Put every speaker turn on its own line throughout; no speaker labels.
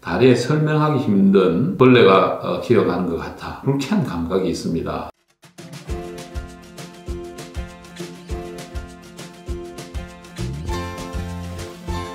다리에 설명하기 힘든 벌레가 기어가는 것 같아 불쾌한 감각이 있습니다.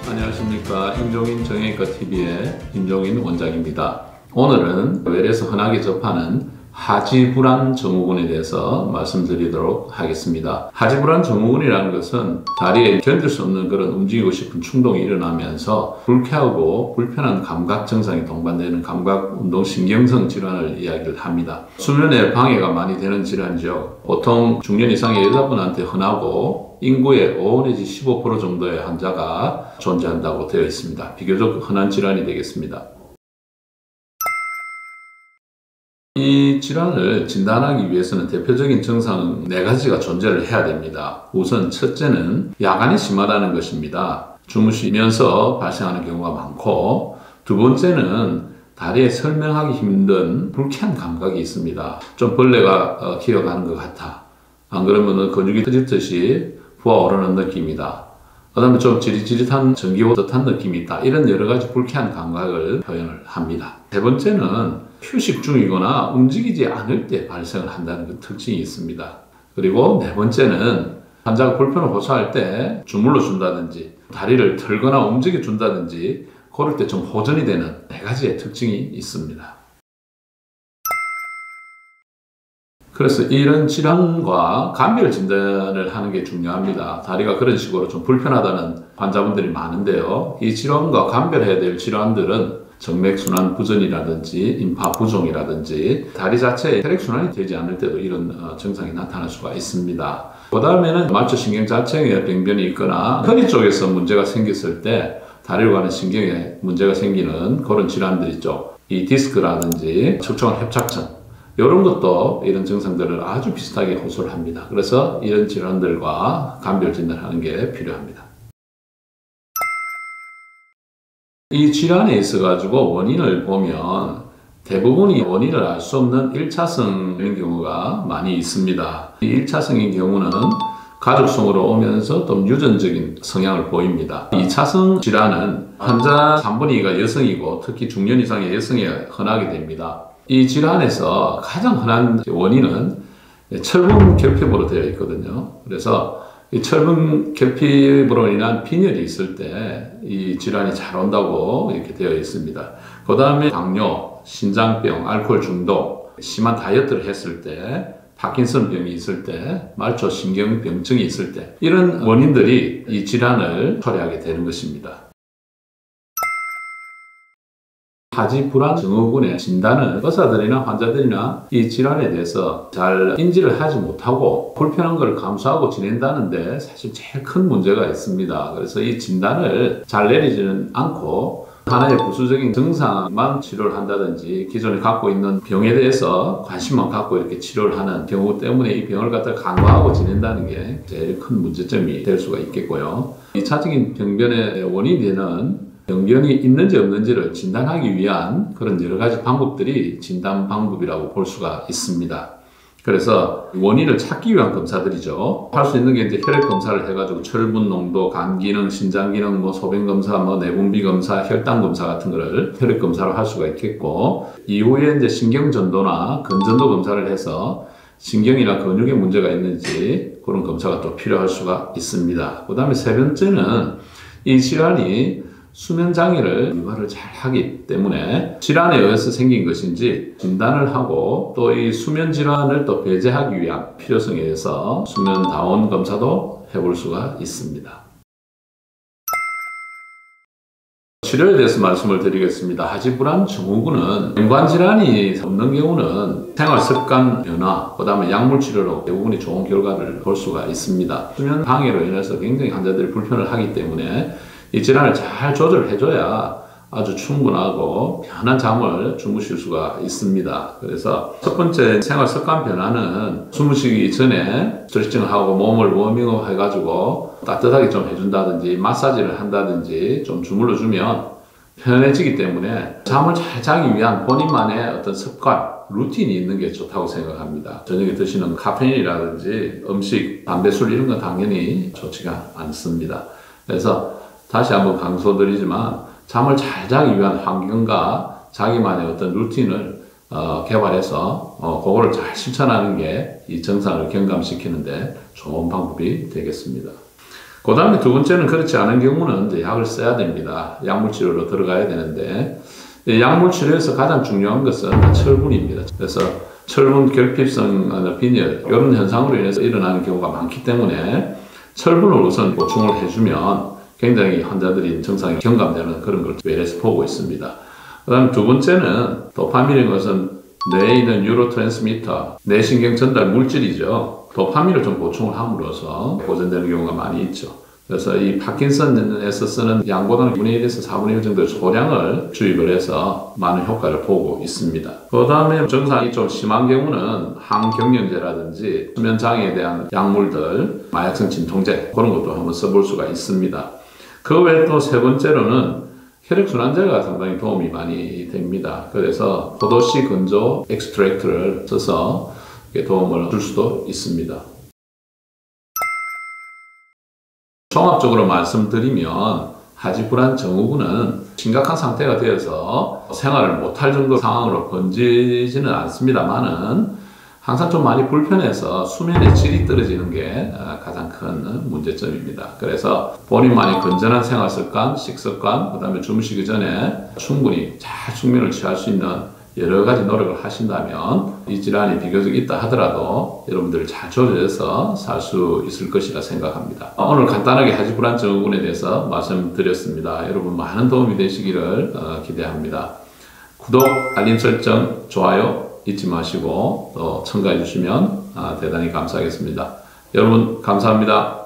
안녕하십니까. 임종인 정형외과TV의 임종인 원장입니다. 오늘은 외래에서 흔하게 접하는 하지불안 증후군에 대해서 말씀드리도록 하겠습니다. 하지불안 증후군이라는 것은 다리에 견딜 수 없는 그런 움직이고 싶은 충동이 일어나면서 불쾌하고 불편한 감각 증상이 동반되는 감각운동신경성 질환을 이야기를 합니다. 수면에 방해가 많이 되는 질환이죠. 보통 중년 이상의 여자분한테 흔하고 인구의 5 내지 15% 정도의 환자가 존재한다고 되어 있습니다. 비교적 흔한 질환이 되겠습니다. 이 질환을 진단하기 위해서는 대표적인 증상 4가지가 존재를 해야 됩니다. 우선 첫째는 야간이 심하다는 것입니다. 주무시면서 발생하는 경우가 많고, 두 번째는 다리에 설명하기 힘든 불쾌한 감각이 있습니다. 좀 벌레가 기어가는 것 같아. 안 그러면 근육이 터지듯이 부어오르는 느낌이다. 그 다음에 좀 지릿지릿한 전기와 듯한 느낌이 있다. 이런 여러 가지 불쾌한 감각을 표현을 합니다. 세 번째는 휴식 중이거나 움직이지 않을 때 발생을 한다는 그 특징이 있습니다. 그리고 네 번째는 환자가 불편을 호소할 때 주물러 준다든지 다리를 털거나 움직여 준다든지 그럴 때 좀 호전이 되는 4가지의 특징이 있습니다. 그래서 이런 질환과 감별 진단을 하는 게 중요합니다. 다리가 그런 식으로 좀 불편하다는 환자분들이 많은데요. 이 질환과 감별해야 될 질환들은 정맥순환 부전이라든지 임파부종이라든지 다리 자체에 혈액순환이 되지 않을 때도 이런 증상이 나타날 수가 있습니다. 그 다음에는 말초신경 자체에 병변이 있거나 허리 쪽에서 문제가 생겼을 때 다리로 가는 신경에 문제가 생기는 그런 질환들 있죠. 이 디스크라든지 척추관 협착증 이런 것도 이런 증상들을 아주 비슷하게 호소를 합니다. 그래서 이런 질환들과 감별 진단하는 게 필요합니다. 이 질환에 있어가지고 원인을 보면 대부분이 원인을 알 수 없는 1차성인 경우가 많이 있습니다. 이 1차성인 경우는 가족성으로 오면서 좀 유전적인 성향을 보입니다. 2차성 질환은 환자 3분의 2가 여성이고 특히 중년 이상의 여성에 흔하게 됩니다. 이 질환에서 가장 흔한 원인은 철분 결핍으로 되어 있거든요. 그래서 이 철분 결핍으로 인한 빈혈이 있을 때 이 질환이 잘 온다고 이렇게 되어 있습니다. 그 다음에 당뇨, 신장병, 알코올 중독, 심한 다이어트를 했을 때, 파킨슨병이 있을 때, 말초신경병증이 있을 때 이런 원인들이 이 질환을 초래하게 되는 것입니다. 하지불안 증후군의 진단은 의사들이나 환자들이나 이 질환에 대해서 잘 인지를 하지 못하고 불편한 걸 감수하고 지낸다는데 사실 제일 큰 문제가 있습니다. 그래서 이 진단을 잘 내리지는 않고 하나의 부수적인 증상만 치료를 한다든지 기존에 갖고 있는 병에 대해서 관심만 갖고 이렇게 치료를 하는 경우 때문에 이 병을 갖다 간과하고 지낸다는 게 제일 큰 문제점이 될 수가 있겠고요. 2차적인 병변의 원인이 되는 병변이 있는지 없는지를 진단하기 위한 그런 여러 가지 방법들이 진단 방법이라고 볼 수가 있습니다. 그래서 원인을 찾기 위한 검사들이죠. 할 수 있는 게 이제 혈액 검사를 해가지고 철분 농도, 간 기능, 신장 기능, 소변 검사, 내분비 검사, 혈당 검사 같은 거를 혈액 검사로 할 수가 있겠고, 이후에 이제 신경 전도나 근전도 검사를 해서 신경이나 근육에 문제가 있는지 그런 검사가 또 필요할 수가 있습니다. 그 다음에 세 번째는 이 질환이 수면장애를 유발을 잘 하기 때문에 질환에 의해서 생긴 것인지 진단을 하고 또 이 수면질환을 또 배제하기 위한 필요성에 의해서 수면다원 검사도 해볼 수가 있습니다. 치료에 대해서 말씀을 드리겠습니다. 하지불안 증후군은 연관질환이 없는 경우는 생활습관 변화, 그 다음에 약물치료로 대부분이 좋은 결과를 볼 수가 있습니다. 수면 방해로 인해서 굉장히 환자들이 불편을 하기 때문에 이 질환을 잘 조절해줘야 아주 충분하고 편한 잠을 주무실 수가 있습니다. 그래서 첫 번째 생활 습관 변화는 주무시기 전에 스트레칭을 하고 몸을 워밍업 해가지고 따뜻하게 좀 해준다든지 마사지를 한다든지 좀 주물러 주면 편해지기 때문에 잠을 잘 자기 위한 본인만의 어떤 습관, 루틴이 있는 게 좋다고 생각합니다. 저녁에 드시는 카페인이라든지 음식, 담배, 술 이런 건 당연히 좋지가 않습니다. 그래서 다시 한번 강조드리지만 잠을 잘 자기 위한 환경과 자기만의 어떤 루틴을 개발해서 그거를 잘 실천하는 게 이 증상을 경감시키는데 좋은 방법이 되겠습니다. 그 다음에 두 번째는 그렇지 않은 경우는 이제 약을 써야 됩니다. 약물 치료로 들어가야 되는데 약물 치료에서 가장 중요한 것은 철분입니다. 그래서 철분 결핍성 빈혈 이런 현상으로 인해서 일어나는 경우가 많기 때문에 철분을 우선 보충을 해주면 굉장히 환자들이 증상이 경감되는 그런 걸 외래에서 보고 있습니다. 그 다음 두 번째는 도파민인 것은 뇌에 있는 뉴로트랜스미터, 뇌신경 전달 물질이죠. 도파민을 좀 보충을 함으로써 보존되는 경우가 많이 있죠. 그래서 이 파킨슨에서 쓰는 양보다는 2분의 1에서 4분의 1 정도의 소량을 주입을 해서 많은 효과를 보고 있습니다. 그 다음에 증상이 좀 심한 경우는 항경련제라든지 수면장애에 대한 약물들, 마약성 진통제 그런 것도 한번 써볼 수가 있습니다. 그 외에 또 세 번째로는 혈액순환제가 상당히 도움이 많이 됩니다. 그래서 포도씨 건조 엑스트랙트를 써서 도움을 줄 수도 있습니다. 종합적으로 말씀드리면 하지불안 증후군은 심각한 상태가 되어서 생활을 못할 정도 상황으로 번지지는 않습니다만은 항상 좀 많이 불편해서 수면의 질이 떨어지는 게 가장 큰 문제점입니다. 그래서 본인만의 건전한 생활 습관, 식습관, 그 다음에 주무시기 전에 충분히 잘 숙면을 취할 수 있는 여러 가지 노력을 하신다면 이 질환이 비교적 있다 하더라도 여러분들이 잘 조절해서 살 수 있을 것이라 생각합니다. 오늘 간단하게 하지불안 증후군에 대해서 말씀드렸습니다. 여러분 많은 도움이 되시기를 기대합니다. 구독, 알림 설정, 좋아요 잊지 마시고 또 첨가해 주시면 대단히 감사하겠습니다. 여러분 감사합니다.